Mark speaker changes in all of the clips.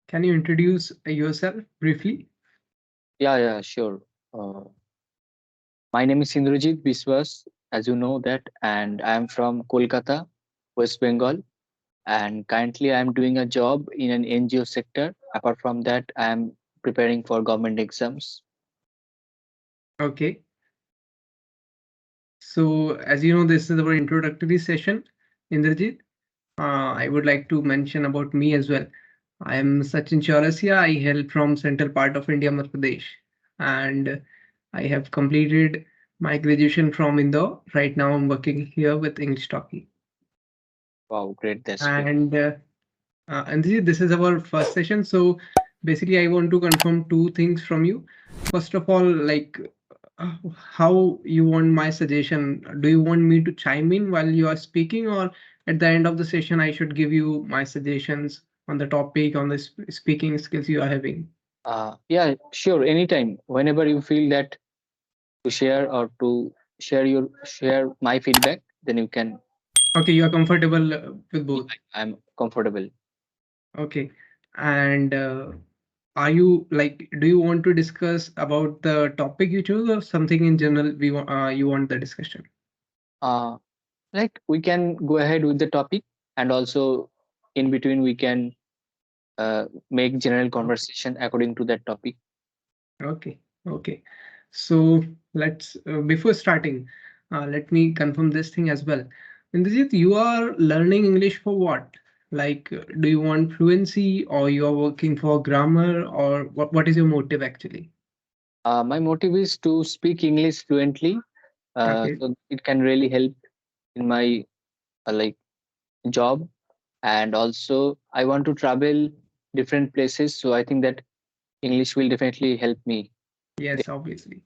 Speaker 1: Can you introduce yourself briefly?
Speaker 2: Yeah, sure. Uh, my name is Indrajit Biswas, as you know that, and I am from Kolkata, West Bengal. And currently, I am doing a job in an NGO sector. Apart from that, I am preparing for government exams.
Speaker 1: Okay. So, as you know, this is our introductory session, Indrajit. I would like to mention about me as well. I am Sachin Chaurasia. I hail from central part of India, Madhya Pradesh, and I have completed my graduation from Indore. Right now, I'm working here with Engtalki.
Speaker 2: Wow, great! That's great.
Speaker 1: And this is our first session. So basically, I want to confirm two things from you. First of all, like how you want my suggestion. Do you want me to chime in while you are speaking, or at the end of the session, I should give you my suggestions on the topic, on the speaking skills you are having?
Speaker 2: Yeah, sure. Anytime, whenever you feel that to share or to share my feedback, then you can.
Speaker 1: Okay, you are comfortable with both.
Speaker 2: I'm comfortable.
Speaker 1: Okay. And are you like, do you want to discuss about the topic you chose or something in general you want the discussion?
Speaker 2: Uh, like we can go ahead with the topic, and also in between we can make general
Speaker 1: Okay.
Speaker 2: conversation according to that topic.
Speaker 1: Okay. Okay. So let's before starting, let me confirm this thing as well. Indrajit, you are learning English for what? Like, do you want fluency or you are working for grammar or what is your motive actually?
Speaker 2: My motive is to speak English fluently,
Speaker 1: Okay.
Speaker 2: so it can really help in my like job, and also I want to travel different places, so I think that English will definitely help me.
Speaker 1: Yes, obviously.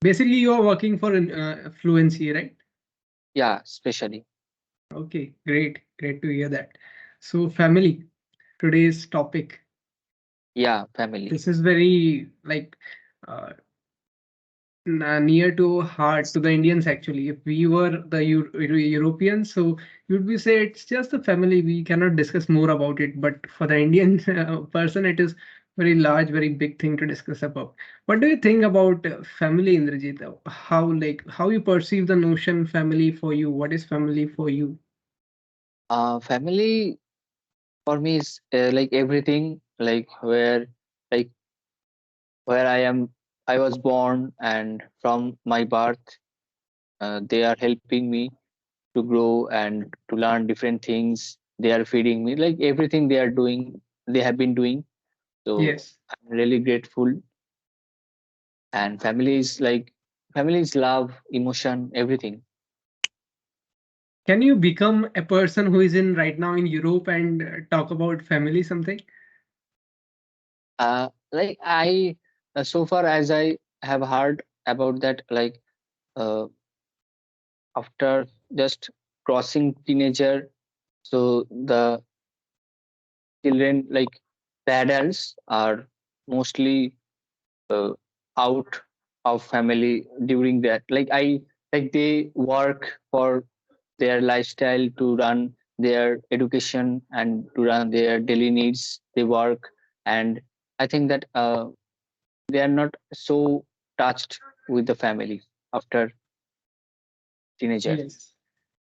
Speaker 1: Basically, you are working for fluency, right?
Speaker 2: Yeah, especially.
Speaker 1: Okay, great. Great to hear that. So, family, today's topic.
Speaker 2: Yeah, family.
Speaker 1: This is very like uh, near to heart to the Indians actually. If we were the Europeans, so you'd be say it's just a family. We cannot discuss more about it. But for the Indian person, it is very large, very big thing to discuss about. What do you think about family, Indrajit? How you perceive the notion family for you? What is family for you?
Speaker 2: Family for me is like everything, like like where I was born, and from my birth, they are helping me to grow and to learn different things. They are feeding me, like everything they are doing, they have been doing. So
Speaker 1: Yes.
Speaker 2: I'm really grateful. And family is love, emotion, everything.
Speaker 1: Can you become a person who is in right now in Europe and talk about family something?
Speaker 2: Like I, so far as I have heard about that, like uh, after just crossing teenager, so the children, like the adults, are mostly uh, out of family during that. Like they work for their lifestyle, to run their education and to run their daily needs. They work, and I think that they are not so touched with the family after teenager.
Speaker 1: Yes.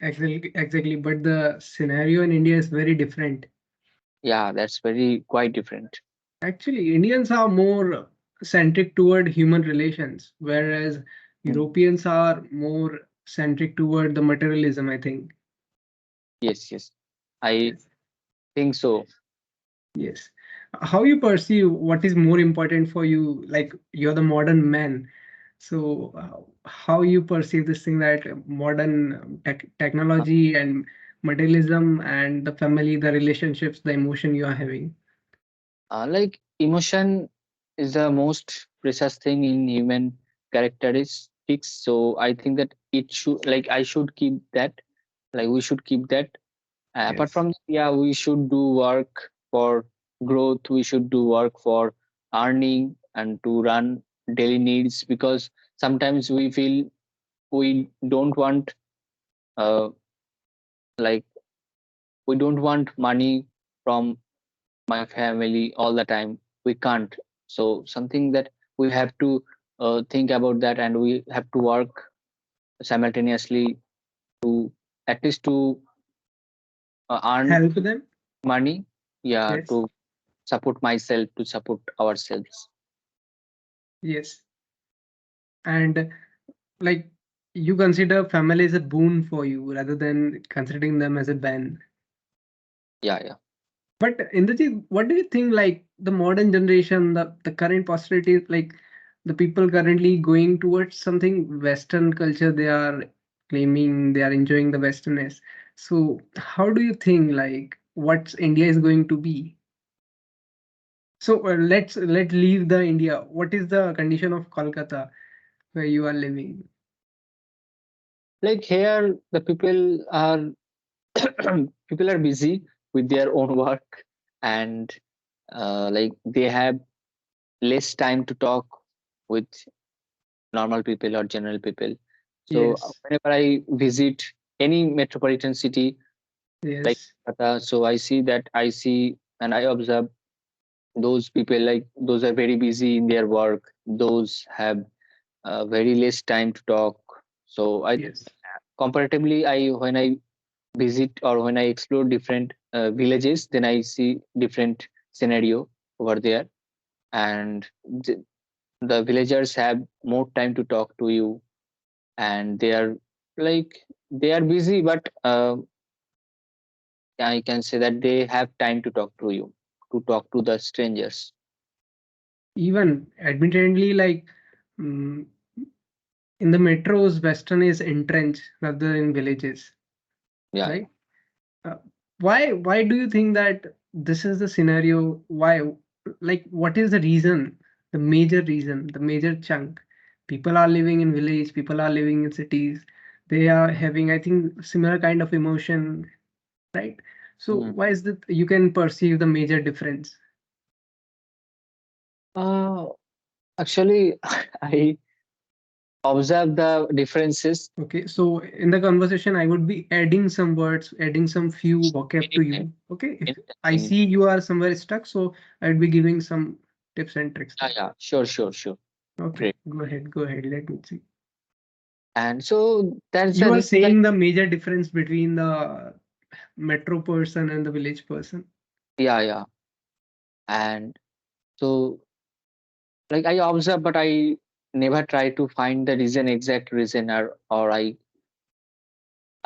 Speaker 1: Exactly, exactly. But the scenario in India is very different.
Speaker 2: Yeah, that's very quite different.
Speaker 1: Actually, Indians are more centric toward human relations, whereas
Speaker 2: Mm.
Speaker 1: Europeans are more centric toward the materialism, I think.
Speaker 2: Yes, I
Speaker 1: Yes.
Speaker 2: think so.
Speaker 1: Yes. How you perceive what is more important for you? Like you're the modern man. So how you perceive this thing that modern technology and materialism and the family, the relationships, the emotion you are having?
Speaker 2: Like emotion is the most precious thing in human characteristics. So I think that it should, like I should keep that. Like we should keep that. Apart
Speaker 1: Yes.
Speaker 2: from that, yeah, we should do work for growth. We should do work for earning and to run daily needs, because sometimes we feel we don't want uh like we don't want money from my family all the time. We can't. So something that we have to think about that, and we have to work simultaneously to at least to earn
Speaker 1: Help them.
Speaker 2: money. Yeah,
Speaker 1: Yes.
Speaker 2: to support myself, to support ourselves.
Speaker 1: Yes. And like you consider family as a boon for you rather than considering them as a ban.
Speaker 2: Yeah, yeah.
Speaker 1: But Indrajit, what do you think? Like the modern generation, the current posterity, like the people currently going towards something Western culture, they are claiming they are enjoying the Westernness. So how do you think like what India is going to be? So let leave the India. What is the condition of Kolkata where you are living?
Speaker 2: Like here, the people are people are busy with their own work, and like they have less time to talk with normal people or general people. So
Speaker 1: Yes,
Speaker 2: whenever I visit any metropolitan city like
Speaker 1: yes,
Speaker 2: Kolkata, so I see and I observe those people, like those are very busy in their work. Those have very less time to talk. So I
Speaker 1: yes.
Speaker 2: comparatively, I when I visit or when I explore different villages, then I see different scenario over there, and the villagers have more time to talk to you, and they are like they are busy, but I can say that they have time to talk to you, to talk to the strangers.
Speaker 1: Even admittedly, like mm, in the metros, Western is entrenched rather in villages,
Speaker 2: Yeah, yeah.
Speaker 1: right? Uh, why do you think that this is the scenario? Why, like, what is the reason? The major reason, the major chunk. People are living in village. People are living in cities. They are having, I think, similar kind of emotion, right? So
Speaker 2: Mhm.
Speaker 1: why is that you can perceive the major difference?
Speaker 2: uh, Actually, I observe the differences.
Speaker 1: Okay, so in the conversation, I would be adding some words, adding some few vocab to
Speaker 2: Anytime,
Speaker 1: you. Okay, if
Speaker 2: anytime,
Speaker 1: I
Speaker 2: anytime.
Speaker 1: see you are somewhere stuck, so I'd be giving some tips and tricks
Speaker 2: Yeah,
Speaker 1: there.
Speaker 2: yeah, sure, sure, sure.
Speaker 1: Okay,
Speaker 2: Great.
Speaker 1: go ahead, let me see.
Speaker 2: And so that's the
Speaker 1: You are
Speaker 2: reason, like,
Speaker 1: saying the major difference between the metro person and the village person.
Speaker 2: yeah, yeah. And so, like, I observe, but I never try to find the reason, exact reason, or I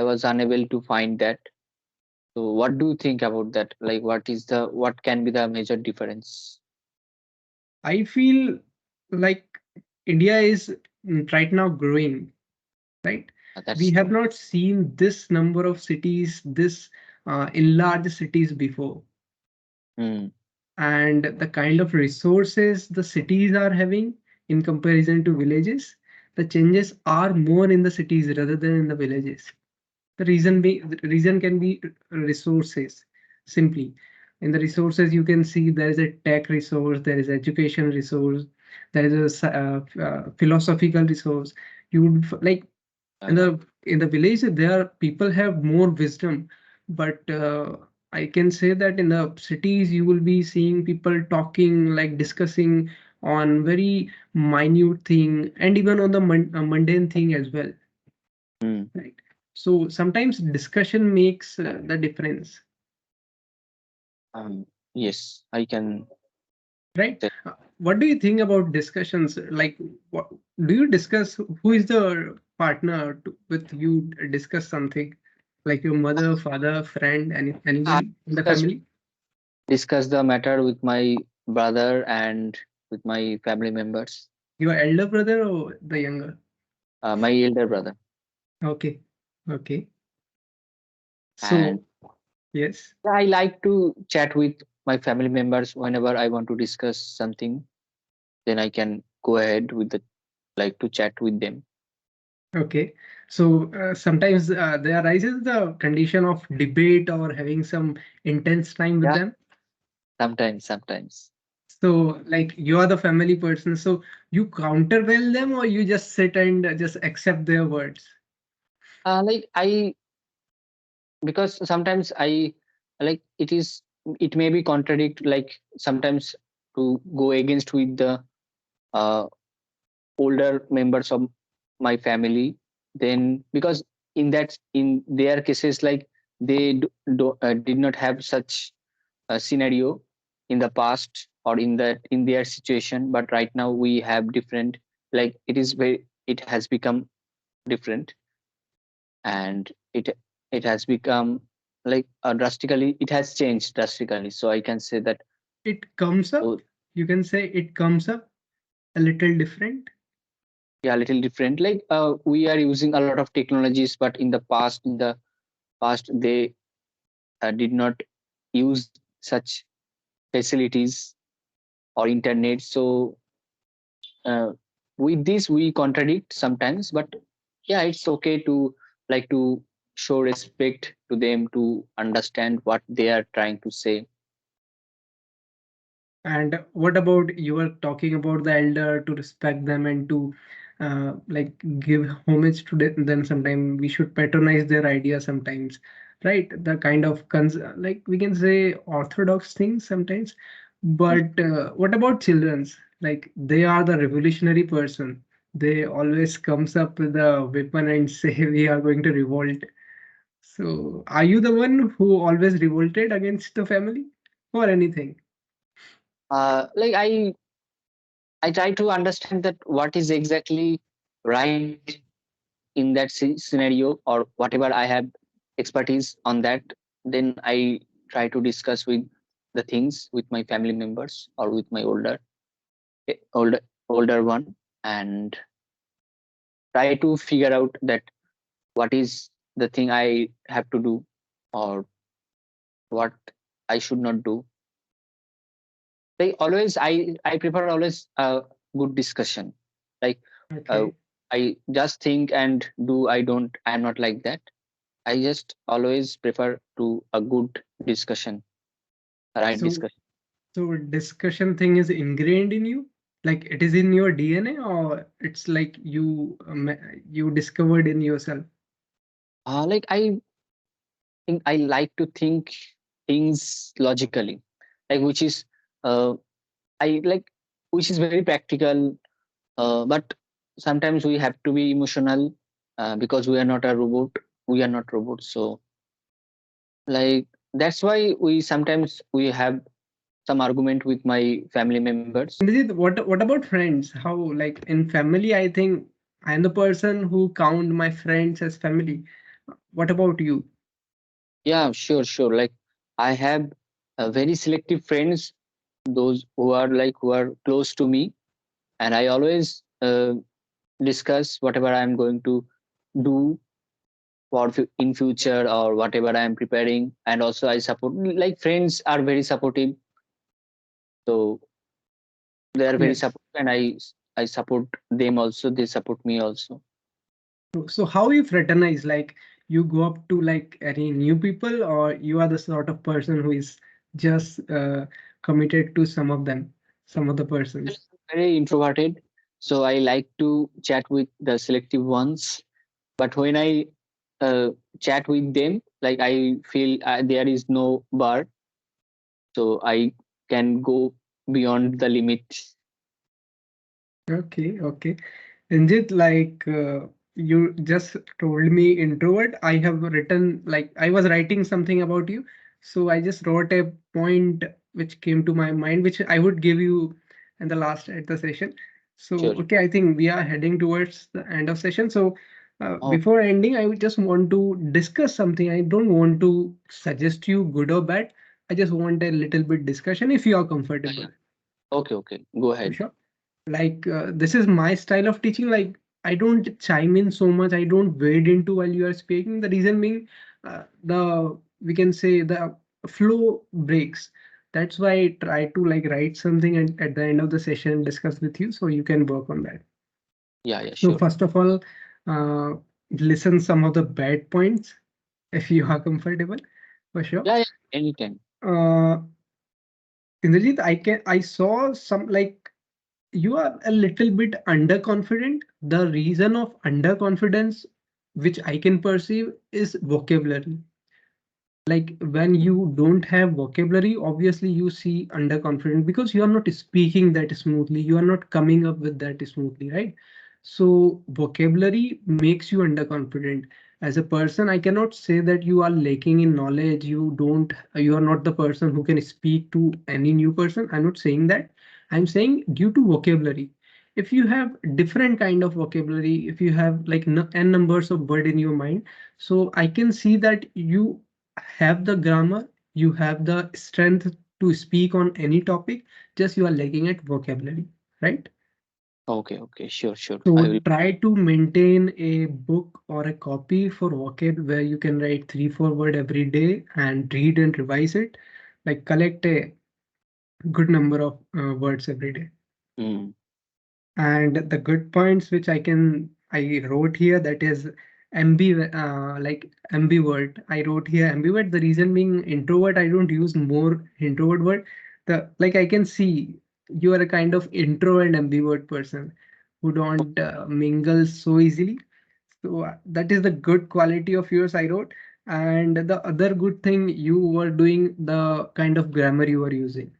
Speaker 2: was unable to find that. So, what do you think about that? Like, what can be the major difference?
Speaker 1: I feel like India is right now growing, right? We
Speaker 2: That's
Speaker 1: have
Speaker 2: true.
Speaker 1: not seen this number of cities, this enlarged cities before.
Speaker 2: Hmm.
Speaker 1: And the kind of resources the cities are having in comparison to villages, the changes are more in the cities rather than in the villages. The reason can be resources simply. In the resources, you can see there is a tech resource, there is education resource, there is a philosophical resource. You would like
Speaker 2: Yeah,
Speaker 1: in
Speaker 2: yeah.
Speaker 1: the village there people have more wisdom, but I can say that in the cities you will be seeing people talking like discussing on very minute thing and even on the mundane thing as well,
Speaker 2: Hmm.
Speaker 1: right? So sometimes discussion makes the difference,
Speaker 2: Yes, I can
Speaker 1: right?
Speaker 2: say.
Speaker 1: What do you think about discussions? Like, what do you discuss? Who is the partner with you? Discuss something like your mother, father, friend,
Speaker 2: I
Speaker 1: anyone in the
Speaker 2: discuss
Speaker 1: family?
Speaker 2: discuss the matter with my brother and with my family members,
Speaker 1: Your elder brother or the younger?
Speaker 2: my elder brother.
Speaker 1: Okay, okay.
Speaker 2: And
Speaker 1: So yes,
Speaker 2: I like to chat with my family members whenever I want to discuss something. Then I can go ahead with the like to chat with them.
Speaker 1: okay. So sometimes there arises the condition of debate or having some intense time with
Speaker 2: Yeah,
Speaker 1: them.
Speaker 2: sometimes, sometimes.
Speaker 1: So, like, you are the family person, so you countervail them or you just sit and just accept their words?
Speaker 2: Like I because sometimes I like it is. it may be contradict, like sometimes to go against with the uh, older members of my family. Then because in their cases, like they did not have such a scenario in the past, or in their situation, but right now we have different, like it has become different, and it has become like drastically, it has changed drastically, so I can say that.
Speaker 1: It comes up.
Speaker 2: So
Speaker 1: You can say it comes up a little different.
Speaker 2: yeah, a little different, like we are using a lot of technologies, but in the past they did not use such facilities or internet. So uh, with this we contradict sometimes, but yeah, it's okay to like to show respect to them, to understand what they are trying to say.
Speaker 1: And what about you were talking about the elder to respect them and to like give homage to them. Sometimes we should patronize their ideas sometimes, right? The kind of like we can say orthodox things sometimes. But what about children's? Like they are the revolutionary person. They always comes up with a weapon and say we are going to revolt. So are you the one who always revolted against the family or anything?
Speaker 2: Like I try to understand that what is exactly right in that scenario, or whatever I have expertise on that. Then I try to discuss with the things with my family members, or with my eh, older older one, and try to figure out that what is the thing I have to do, or what I should not do. Like always, I prefer always a good discussion. Like uh,
Speaker 1: Okay.
Speaker 2: I just think and do. I'm not like that. I just always prefer to a good discussion, right
Speaker 1: So,
Speaker 2: discussion.
Speaker 1: so discussion thing is ingrained in you, like it is in your DNA, or it's like you discovered in yourself.
Speaker 2: Like I like to think things logically, like which is uh, I like which is very practical. But sometimes we have to be emotional, because we are not a robot. We are not robots, so like that's why we have some argument with my family members.
Speaker 1: Indeed, what about friends? How like in family? I think I'm the person who count my friends as family. What about you?
Speaker 2: Yeah, sure. Like I have very selective friends, those who are close to me, and I always discuss whatever I am going to do for in future, or whatever I am preparing. And also I support, like friends are very supportive, so they are very
Speaker 1: Yes.
Speaker 2: supportive, and I support them also. They support me also.
Speaker 1: So how you fraternize? Like you go up to like any new people, or you are the sort of person who is just committed to some of them, some of the persons.
Speaker 2: Very introverted, so I like to chat with the selective ones. But when I uh, chat with them, like I feel there is no bar, so I can go beyond the limit.
Speaker 1: Okay. Injit, like you just told me introvert. I have written like I was writing something about you, so I just wrote a point which came to my mind, which I would give you in the last at the session. So
Speaker 2: Sure.
Speaker 1: okay, I think we are heading towards the end of session. So
Speaker 2: Oh,
Speaker 1: before ending, I would just want to discuss something. I don't want to suggest you good or bad. I just want a little bit discussion if you are comfortable.
Speaker 2: okay. Go
Speaker 1: For
Speaker 2: ahead.
Speaker 1: sure. Like this is my style of teaching. Like I don't chime in so much, I don't wade into while you are speaking. The reason being the we can say the flow breaks. That's why I try to like write something and at the end of the session discuss with you so you can work on that.
Speaker 2: Yeah,
Speaker 1: So
Speaker 2: sure.
Speaker 1: first of all, uh, listen some of the bad points if you are comfortable. For sure.
Speaker 2: Yeah, anytime.
Speaker 1: uh Indrajit, I saw some like you are a little bit underconfident. The reason of underconfidence, which I can perceive, is vocabulary. Like when you don't have vocabulary, obviously you see underconfident because you are not speaking that smoothly, you are not coming up with that smoothly, right? So vocabulary makes you underconfident. As a person, I cannot say that you are lacking in knowledge, you are not the person who can speak to any new person. I'm not saying that. I'm saying due to vocabulary, if you have different kind of vocabulary, if you have like n numbers of word in your mind, so I can see that you have the grammar, you have the strength to speak on any topic, just you are lacking at vocabulary, right?
Speaker 2: Okay, okay, sure, sure. I
Speaker 1: So
Speaker 2: will.
Speaker 1: try to maintain a book or a copy for vocab where you can write 3 4 word every day and read and revise it. Like collect a good number of words every day.
Speaker 2: Mm,
Speaker 1: And the good points which I wrote here, that is like ambivert. I wrote here ambivert. The reason being introvert, I don't use more introvert word. The like I can see you are a kind of intro and ambivert person who don't mingle so easily. So that is the good quality of yours I wrote. And the other good thing, you were doing the kind of grammar you were using,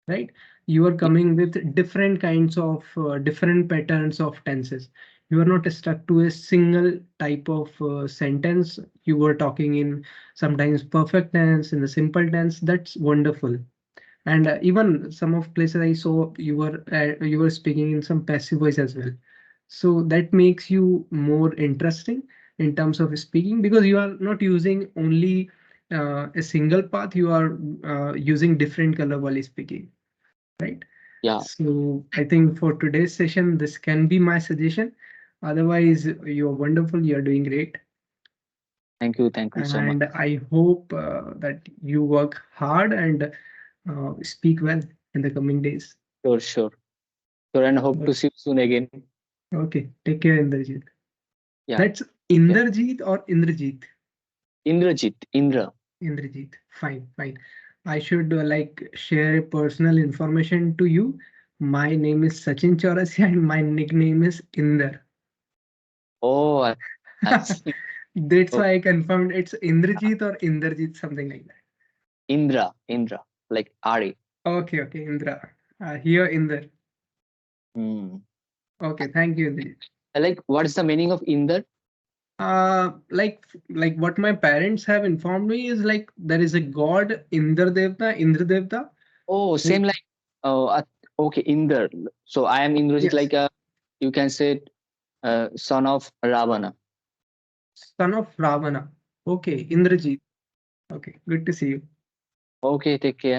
Speaker 1: right? You are
Speaker 2: y-
Speaker 1: coming with different kinds of different patterns of tenses. You are not stuck to a single type of sentence. You were talking in sometimes perfect tense, in the simple tense. That's wonderful. And even some of places I saw you were speaking in some passive voice as well. So that makes you more interesting in terms of speaking because you are not using only a single path. You are using different color while speaking, right?
Speaker 2: yeah,
Speaker 1: So I think for today's session, this can be my suggestion. Otherwise, you're wonderful, you're doing great.
Speaker 2: thank you so much.
Speaker 1: And I hope that you work hard and speak well in the coming days.
Speaker 2: Sure, sure, sure, and hope to see you soon again.
Speaker 1: Okay, take care, Indrajit.
Speaker 2: Yeah,
Speaker 1: That's
Speaker 2: take care.
Speaker 1: Indrajit or Indrajit?
Speaker 2: Indrajit, Indra.
Speaker 1: Indrajit. Fine, fine. I should like share personal information to you. My name is Sachin Chaurasia and my nickname is Inder.
Speaker 2: Oh, I see.
Speaker 1: That's
Speaker 2: Oh,
Speaker 1: why I confirmed it's Indrajit or Inderjit, something like that.
Speaker 2: Indra, Indra, like Ari.
Speaker 1: Okay, okay, Indra. Here, Inder.
Speaker 2: Hmm.
Speaker 1: Okay, thank you, Indrajit.
Speaker 2: Like, what is the meaning of Indra?
Speaker 1: Like what my parents have informed me is like there is a god Indra Devta.
Speaker 2: Oh,
Speaker 1: Who,
Speaker 2: same like, oh, okay, Indra. So I am Indrajit,
Speaker 1: yes,
Speaker 2: like, you can say, son of Ravana.
Speaker 1: son of Ravana. Okay, Indrajit. Okay, good to see you.
Speaker 2: Okay, take care.